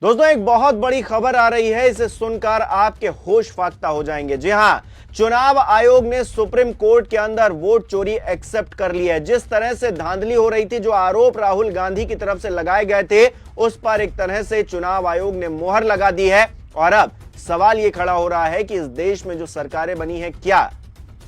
दोस्तों एक बहुत बड़ी खबर आ रही है, इसे सुनकर आपके होश फाख्ता हो जाएंगे। जी हां, चुनाव आयोग ने सुप्रीम कोर्ट के अंदर वोट चोरी एक्सेप्ट कर लिया है। जिस तरह से धांधली हो रही थी, जो आरोप राहुल गांधी की तरफ से लगाए गए थे, उस पर एक तरह से चुनाव आयोग ने मोहर लगा दी है। और अब सवाल यह खड़ा हो रहा है कि इस देश में जो सरकारें बनी है, क्या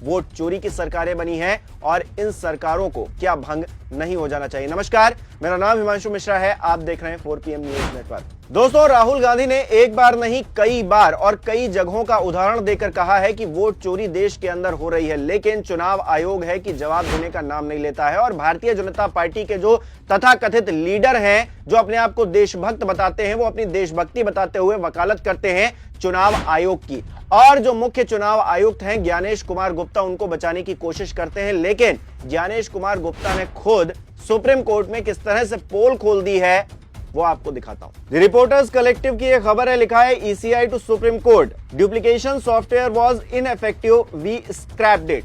वोट चोरी की सरकारें बनी हैं और इन सरकारों को क्या भंग नहीं हो जाना चाहिए। नमस्कार, मेरा नाम हिमांशु मिश्रा है, आप देख रहे हैं 4PM न्यूज नेटवर्क। दोस्तों, राहुल गांधी ने एक बार नहीं कई बार और कई जगहों का उदाहरण देकर कहा है कि वोट चोरी देश के अंदर हो रही है, लेकिन चुनाव आयोग है कि जवाब देने का नाम नहीं लेता है। और भारतीय जनता पार्टी के जो तथाकथित लीडर हैं, जो अपने आप को देशभक्त बताते हैं, वो अपनी देशभक्ति बताते हुए वकालत करते हैं चुनाव आयोग की। और जो मुख्य चुनाव आयुक्त हैं ज्ञानेश कुमार गुप्ता, उनको बचाने की कोशिश करते हैं, लेकिन ज्ञानेश कुमार गुप्ता ने खुद सुप्रीम कोर्ट में किस तरह से पोल खोल दी है, वो आपको दिखाता हूं। रिपोर्टर्स कलेक्टिव की एक खबर है, लिखा है ECI to Supreme Court, duplication software was ineffective, we scrapped it.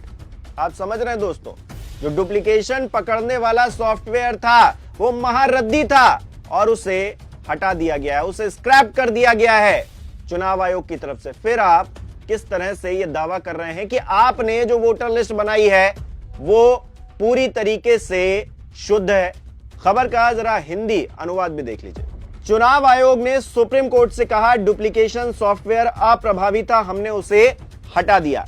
आप समझ रहे हैं दोस्तों, जो डुप्लीकेशन पकड़ने वाला सॉफ्टवेयर था वो महारद्दी था और उसे हटा दिया गया है, उसे स्क्रैप कर दिया गया है चुनाव आयोग की तरफ से। फिर आप किस तरह से यह दावा कर रहे हैं कि आपने जो वोटर लिस्ट बनाई है वो पूरी तरीके से शुद्ध है। खबर का जरा हिंदी अनुवाद भी देख लीजिए। चुनाव आयोग ने सुप्रीम कोर्ट से कहा, डुप्लीकेशन सॉफ्टवेयर अप्रभावी था, हमने उसे हटा दिया।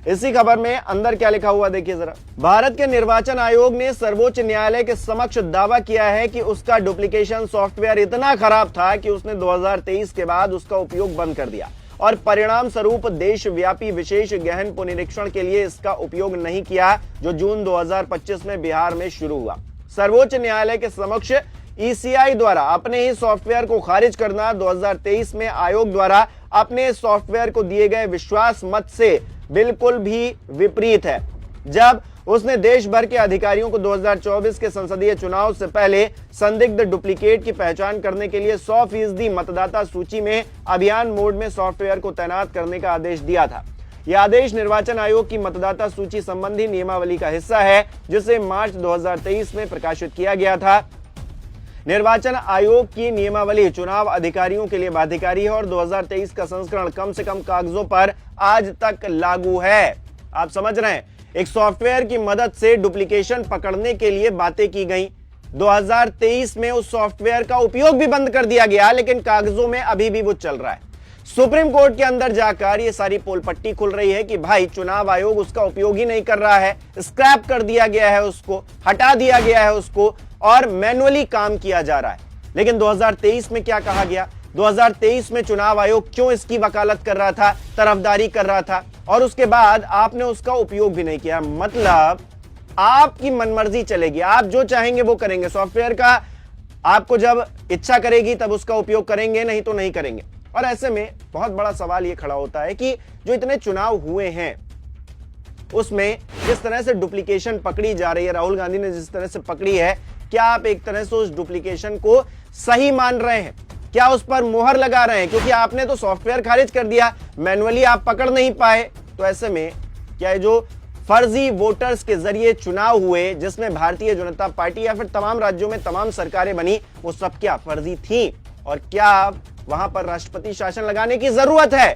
इसी खबर में अंदर क्या लिखा हुआ देखिए जरा। भारत के निर्वाचन आयोग ने सर्वोच्च न्यायालय के समक्ष दावा किया है कि उसका डुप्लीकेशन सॉफ्टवेयर इतना खराब था कि उसने 2023 के बाद उसका उपयोग बंद कर दिया और परिणाम स्वरूप देशव्यापी विशेष गहन पुनरीक्षण के लिए इसका उपयोग नहीं किया, जो जून 2025 में बिहार में शुरू हुआ। सर्वोच्च न्यायालय के समक्ष ECI द्वारा अपने ही सॉफ्टवेयर को खारिज करना 2023 में आयोग द्वारा अपने सॉफ्टवेयर को दिए गए विश्वास मत से बिल्कुल भी विपरीत है। जब उसने देश भर के अधिकारियों को 2024 के संसदीय चुनाव से पहले संदिग्ध डुप्लीकेट की पहचान करने के लिए 100% मतदाता सूची में अभियान मोड में सॉफ्टवेयर को तैनात करने का आदेश दिया था। यह आदेश निर्वाचन आयोग की मतदाता सूची संबंधी नियमावली का हिस्सा है, जिसे मार्च 2023 में प्रकाशित किया गया था। निर्वाचन आयोग की नियमावली चुनाव अधिकारियों के लिए बाध्यकारी है और 2023 का संस्करण कम से कम कागजों पर आज तक लागू है। आप समझ रहे हैं, एक सॉफ्टवेयर की मदद से डुप्लीकेशन पकड़ने के लिए बातें की गई। 2023 में उस सॉफ्टवेयर का उपयोग भी बंद कर दिया गया, लेकिन कागजों में अभी भी वो चल रहा है। सुप्रीम कोर्ट के अंदर जाकर ये सारी पोल पट्टी खुल रही है कि भाई चुनाव आयोग उसका उपयोग ही नहीं कर रहा है, स्क्रैप कर दिया गया है, उसको हटा दिया गया है उसको, और मैनुअली काम किया जा रहा है। लेकिन 2023 में क्या कहा गया? 2023 में चुनाव आयोग क्यों इसकी वकालत कर रहा था, तरफदारी कर रहा था, और उसके बाद आपने उसका उपयोग भी नहीं किया। मतलब आपकी मनमर्जी चलेगी, आप जो चाहेंगे वो करेंगे। सॉफ्टवेयर का आपको जब इच्छा करेगी तब उसका उपयोग करेंगे, नहीं तो नहीं करेंगे। और ऐसे में बहुत बड़ा सवाल यह खड़ा होता है कि जो इतने चुनाव हुए हैं उसमें जिस तरह से डुप्लीकेशन पकड़ी जा रही है, राहुल गांधी ने जिस तरह से पकड़ी है, क्या आप एक तरह से उस डुप्लीकेशन को सही मान रहे हैं? क्या उस पर मोहर लगा रहे हैं? क्योंकि आपने तो सॉफ्टवेयर खारिज कर दिया, मैनुअली आप पकड़ नहीं पाए। तो ऐसे में क्या जो फर्जी वोटर्स के जरिए चुनाव हुए, जिसमें भारतीय जनता पार्टी या फिर तमाम राज्यों में तमाम सरकारें बनी, वो सब क्या फर्जी थी? और क्या वहां पर राष्ट्रपति शासन लगाने की जरूरत है?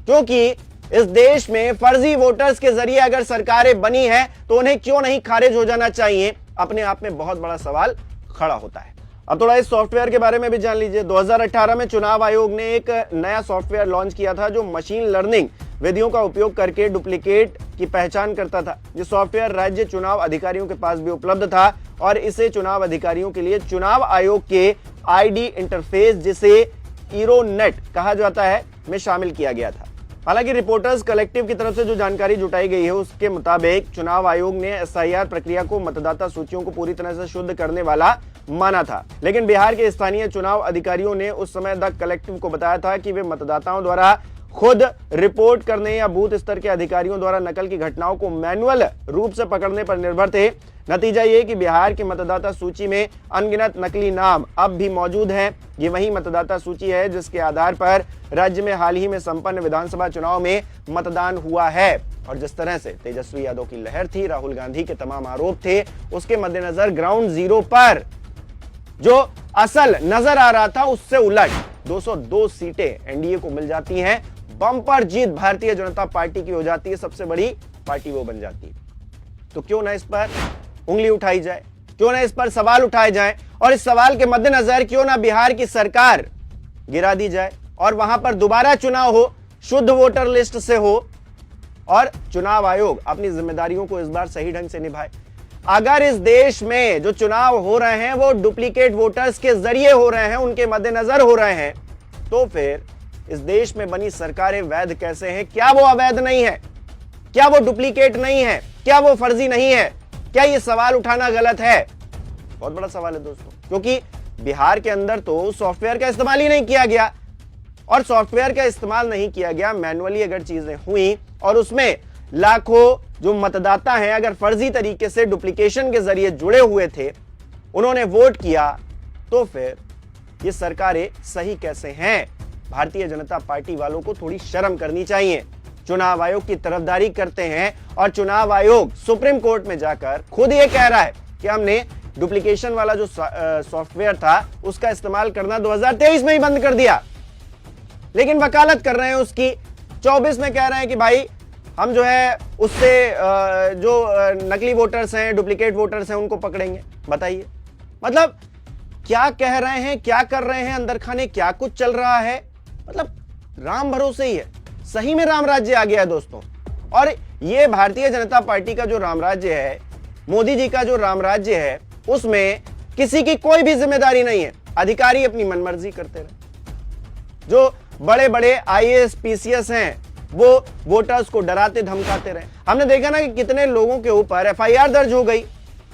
क्योंकि इस देश में फर्जी वोटर्स के जरिए अगर सरकारें बनी है तो उन्हें क्यों नहीं खारिज हो जाना चाहिए? अपने आप में बहुत बड़ा सवाल खड़ा होता है। अब थोड़ा इस सॉफ्टवेयर के बारे में भी जान लीजिए। 2018 में चुनाव आयोग ने एक नया सॉफ्टवेयर लॉन्च किया था, जो मशीन लर्निंग विधियों का उपयोग करके डुप्लीकेट की पहचान करता था। ये सॉफ्टवेयर राज्य चुनाव अधिकारियों के पास भी उपलब्ध था और इसे चुनाव अधिकारियों के लिए चुनाव आयोग के ID इंटरफेस, जिसे इरोनेट कहा जाता है, में शामिल किया गया था। हालांकि रिपोर्टर्स कलेक्टिव की तरफ से जो जानकारी जुटाई गई है उसके मुताबिक चुनाव आयोग ने SIR प्रक्रिया को मतदाता सूचियों को पूरी तरह से शुद्ध करने वाला माना था। लेकिन बिहार के स्थानीय चुनाव अधिकारियों ने उस समय द कलेक्टिव को बताया था कि वे मतदाताओं द्वारा खुद रिपोर्ट करने या बूथ स्तर के अधिकारियों द्वारा नकल की घटनाओं को मैनुअल रूप से पकड़ने पर निर्भर थे। नतीजा ये कि बिहार की मतदाता सूची में अनगिनत नकली नाम अब भी मौजूद हैं। ये वही मतदाता सूची है जिसके आधार पर राज्य में हाल ही में संपन्न विधानसभा चुनाव में मतदान हुआ है। और जिस तरह से तेजस्वी यादव की लहर थी, राहुल गांधी के तमाम आरोप थे, उसके मद्देनजर ग्राउंड जीरो पर जो असल नजर आ रहा था उससे उलट 202 सीटें एनडीए को मिल जाती हैं, बम्पर जीत भारतीय जनता पार्टी की हो जाती है, सबसे बड़ी पार्टी वो बन जाती है। तो क्यों ना इस पर उंगली उठाई जाए, क्यों ना इस पर सवाल उठाए जाए, और इस सवाल के मद्देनजर क्यों ना बिहार की सरकार गिरा दी जाए और वहां पर दोबारा चुनाव हो, शुद्ध वोटर लिस्ट से हो, और चुनाव आयोग अपनी जिम्मेदारियों को इस बार सही ढंग से निभाए। अगर इस देश में जो चुनाव हो रहे हैं वो डुप्लीकेट वोटर्स के जरिए हो रहे हैं, उनके मद्देनजर हो रहे हैं, तो फिर इस देश में बनी सरकारें वैध कैसे हैं? क्या वो अवैध नहीं है? क्या वो डुप्लीकेट नहीं है? क्या वो फर्जी नहीं है? क्या ये सवाल उठाना गलत है? बहुत बड़ा सवाल है दोस्तों, क्योंकि बिहार के अंदर तो सॉफ्टवेयर का इस्तेमाल ही नहीं किया गया, और सॉफ्टवेयर का इस्तेमाल नहीं किया गया, मैनुअली अगर चीजें हुई और उसमें लाखों जो मतदाता हैं अगर फर्जी तरीके से डुप्लीकेशन के जरिए जुड़े हुए थे, उन्होंने वोट किया, तो फिर ये सरकारें सही कैसे हैं? भारतीय जनता पार्टी वालों को थोड़ी शर्म करनी चाहिए। चुनाव आयोग की तरफदारी करते हैं और चुनाव आयोग सुप्रीम कोर्ट में जाकर खुद ये कह रहा है कि हमने डुप्लीकेशन वाला जो सॉफ्टवेयर था उसका इस्तेमाल करना 2023 में ही बंद कर दिया, लेकिन वकालत कर रहे हैं उसकी। 24 में कह रहे हैं कि भाई हम जो है उससे जो नकली वोटर्स हैं, डुप्लीकेट वोटर्स हैं, उनको पकड़ेंगे। बताइए, मतलब क्या कह रहे हैं, क्या कर रहे हैं, अंदर खाने क्या कुछ चल रहा है? मतलब राम भरोसे ही है, सही में राम राज्य आ गया है दोस्तों। और ये भारतीय जनता पार्टी का जो राम राज्य है, मोदी जी का जो राम राज्य है, उसमें किसी की कोई भी जिम्मेदारी नहीं है, अधिकारी अपनी मनमर्जी करते रहे। जो बड़े बड़े आईएएस पीसीएस हैं वो वोटर्स को डराते धमकाते रहे। हमने देखा ना कि कितने लोगों के ऊपर एफआईआर दर्ज हो गई,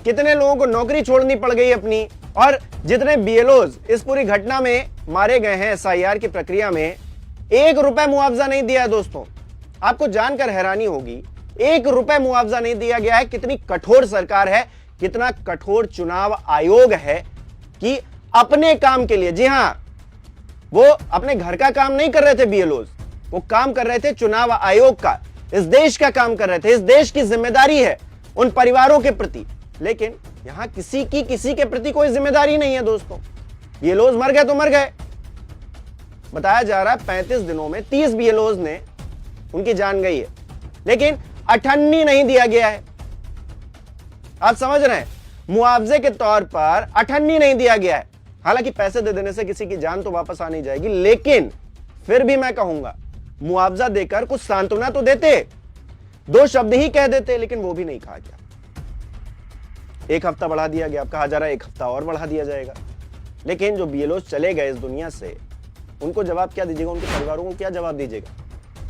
कितने लोगों को नौकरी छोड़नी पड़ गई अपनी, और जितने बीएलओज इस पूरी घटना में मारे गए हैं एसआईआर की प्रक्रिया में, 1 रुपए मुआवजा नहीं दिया है दोस्तों। आपको जानकर हैरानी होगी, 1 रुपए मुआवजा नहीं दिया गया है। कितनी कठोर सरकार है, कितना कठोर चुनाव आयोग है कि अपने काम के लिए, जी हां, वो अपने घर का काम नहीं कर रहे थे बीएलओज, वो काम कर रहे थे चुनाव आयोग का, इस देश का काम कर रहे थे। इस देश की जिम्मेदारी है उन परिवारों के प्रति, लेकिन यहां किसी के प्रति कोई जिम्मेदारी नहीं है दोस्तों। बीएलओज मर गए तो मर गए। बताया जा रहा है 35 दिनों में 30 बीएलओज ने उनकी जान गई है, लेकिन अठन्नी नहीं दिया गया है। आप समझ रहे हैं, मुआवजे के तौर पर अठन्नी नहीं दिया गया है। हालांकि पैसे दे देने से किसी की जान तो वापस आ नहीं जाएगी, लेकिन फिर भी मैं कहूंगा मुआवजा देकर कुछ सांत्वना तो देते, 2 शब्द ही कह देते, लेकिन वो भी नहीं कहा गया। 1 हफ्ता बढ़ा दिया गया, अब कहा जा रहा है 1 हफ्ता और बढ़ा दिया जाएगा। लेकिन जो बीएलओ चले गए इस दुनिया से, उनको जवाब क्या दीजिएगा? उनके परिवारों को क्या जवाब दीजिएगा?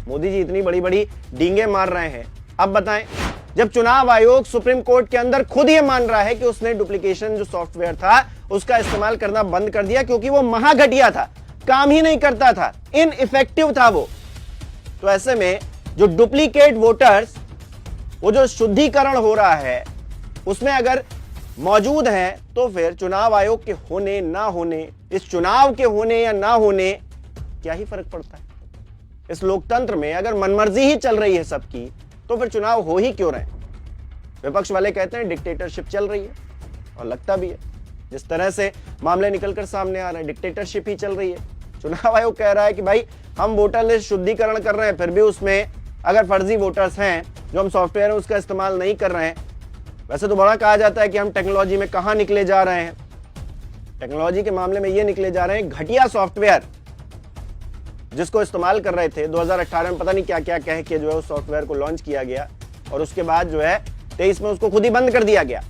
मोदी जी इतनी बड़ी बड़ी डींगे मार रहे हैं, अब बताएं, जब चुनाव आयोग सुप्रीम कोर्ट के अंदर खुद ये मान रहा है कि उसने डुप्लीकेशन जो सॉफ्टवेयर था उसका इस्तेमाल करना बंद कर दिया क्योंकि वो महाघटिया था, काम ही नहीं करता था, इनइफेक्टिव था वो। तो ऐसे में जो डुप्लीकेट वोटर्स, वो जो शुद्धिकरण हो रहा है उसमें अगर मौजूद हैं, तो फिर चुनाव आयोग के होने ना होने, इस चुनाव के होने या ना होने क्या ही फर्क पड़ता है? इस लोकतंत्र में अगर मनमर्जी ही चल रही है सबकी, तो फिर चुनाव हो ही क्यों रहे? विपक्ष वाले कहते हैं डिक्टेटरशिप चल रही है, और लगता भी है, जिस तरह से मामले निकलकर सामने आ रहे हैं डिक्टेटरशिप ही चल रही है। चुनाव आयोग कह रहा है कि भाई हम वोटर लिस्ट शुद्धिकरण कर रहे हैं, फिर भी उसमें अगर फर्जी वोटर्स हैं जो हम सॉफ्टवेयर उसका इस्तेमाल नहीं कर रहे हैं। वैसे तो बड़ा कहा जाता है कि हम टेक्नोलॉजी में कहां निकले जा रहे हैं, टेक्नोलॉजी के मामले में ये निकले जा रहे हैं घटिया सॉफ्टवेयर जिसको इस्तेमाल कर रहे थे। 2018 में पता नहीं क्या क्या कह के जो है उस सॉफ्टवेयर को लॉन्च किया गया, और उसके बाद जो है 23 में उसको खुद ही बंद कर दिया गया।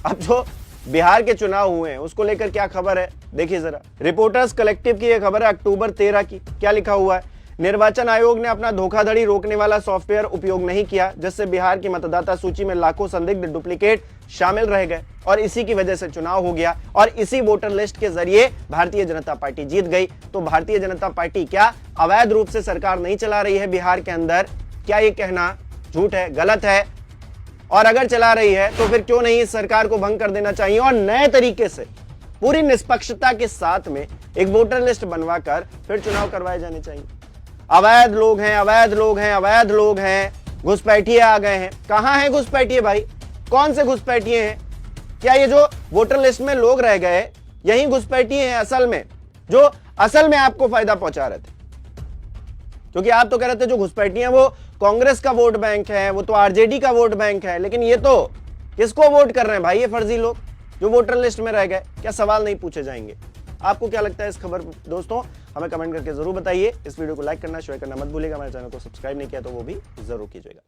अब जो बिहार के चुनाव हुए हैं उसको लेकर क्या खबर है, देखिए जरा। रिपोर्टर्स कलेक्टिव की यह खबर है अक्टूबर 13 की। क्या लिखा हुआ है? निर्वाचन आयोग ने अपना धोखाधड़ी रोकने वाला सॉफ्टवेयर उपयोग नहीं किया, जिससे बिहार की मतदाता सूची में लाखों संदिग्ध डुप्लीकेट शामिल रह गए, और इसी की वजह से चुनाव हो गया, और इसी वोटर लिस्ट के जरिए भारतीय जनता पार्टी जीत गई। तो भारतीय जनता पार्टी क्या अवैध रूप से सरकार नहीं चला रही है बिहार के अंदर? क्या ये कहना झूठ है, गलत है? और अगर चला रही है तो फिर क्यों नहीं इस सरकार को भंग कर देना चाहिए और नए तरीके से पूरी निष्पक्षता के साथ में एक वोटर लिस्ट बनवाकर फिर चुनाव करवाए जाने चाहिए। अवैध लोग हैं, अवैध लोग हैं, अवैध लोग हैं, घुसपैठिए आ गए हैं। कहां हैं घुसपैठिए भाई? कौन से घुसपैठिए हैं? क्या ये जो वोटर लिस्ट में लोग रह गए यही घुसपैठिए हैं असल में, जो असल में आपको फायदा पहुंचा रहे थे, क्योंकि आप तो कह रहे थे जो घुसपैठियां वो कांग्रेस का वोट बैंक है, वो तो आरजेडी का वोट बैंक है, लेकिन ये तो किसको वोट कर रहे हैं भाई, ये फर्जी लोग जो वोटर लिस्ट में रह गए। क्या सवाल नहीं पूछे जाएंगे? आपको क्या लगता है इस खबर दोस्तों? हमें कमेंट करके जरूर बताइए। इस वीडियो को लाइक करना, शेयर करना मत भूलिएगा। हमारे चैनल को सब्सक्राइब नहीं किया तो वो भी जरूर कीजिएगा।